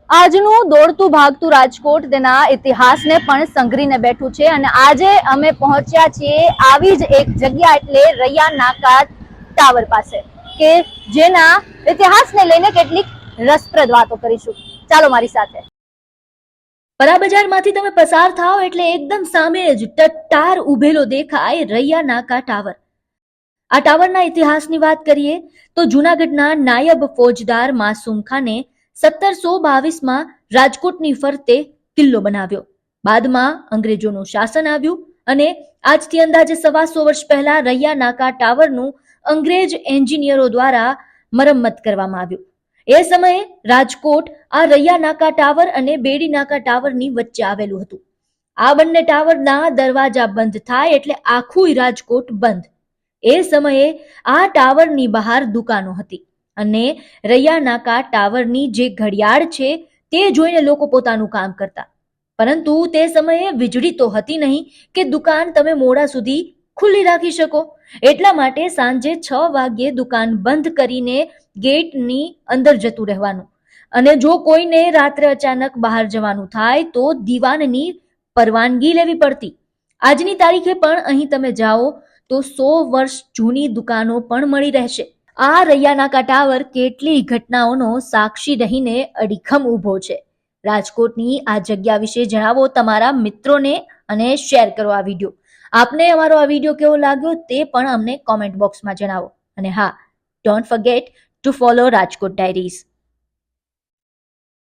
આજનું દોડતું ભાગતું રાજકોટ તેના ઇતિહાસને પણ સંઘરીને બેઠું છે અને આજે અમે પહોંચ્યા છીએ આવી જ એક જગ્યા એટલે રૈયા નાકા ટાવર પાસે કે જેના ઇતિહાસને લઈને કેટલીક રસપ્રદ વાતો કરીશું. ચાલો મારી સાથે. પરા બજારમાંથી તમે પસાર થાઓ એટલે એકદમ સામે જ ટટ્ટાર ઉભેલો દેખાય રૈયા નાકા ટાવર. આ ટાવરના ઇતિહાસની વાત કરીએ તો જૂનાગઢના નાયબ ફોજદાર માસૂમ ખાને 1722માં રાજકોટની ફરતે કિલ્લો બનાવ્યો. બાદમાં અંગ્રેજોનું શાસન આવ્યું અને આજથી અંદાજે 125 વર્ષ પહેલા રૈયા નાકા ટાવરનું અંગ્રેજ એન્જિનિયરો દ્વારા મરમ્મત કરવામાં આવ્યું. એ સમયે રાજકોટ આ રૈયા નાકા ટાવર અને બેડી નાકા ટાવરની વચ્ચે આવેલું હતું. આ બંને ટાવરના દરવાજા બંધ થાય એટલે આખું રાજકોટ બંધ. એ સમયે આ ટાવરની બહાર દુકાનો હતી અને રૈયા નાકા ટાવરની જે ઘડિયાળ છે તે જોઈને લોકો પોતાનું કામ કરતા. પરંતુ તે સમયે વીજળી તો હતી નહીં કે દુકાન તમે મોડા સુધી ખુલ્લી રાખી શકો. એટલા માટે સાંજે 6 વાગ્યે દુકાન બંધ કરીને ગેટની અંદર જતું રહેવાનું અને જો કોઈને રાત્રે અચાનક બહાર જવાનું થાય તો દીવાનની પરવાનગી લેવી પડતી. આજની તારીખે પણ અહીં તમે જાઓ તો 100 વર્ષ જૂની દુકાનો પણ મળી રહેશે. આ રૈયા નાકા ટાવર કેટલી ઘટનાઓનો સાક્ષી રહીને અડીખમ ઊભો છે. રાજકોટની આ જગ્યા વિશે જણાવો તમારા મિત્રોને અને શેર કરો આ વિડીયો. આપને અમારો આ વિડીયો કેવો લાગ્યો તે પણ અમને કોમેન્ટ બોક્સમાં જણાવો. અને હા, don't forget two follow Rajkot diaries.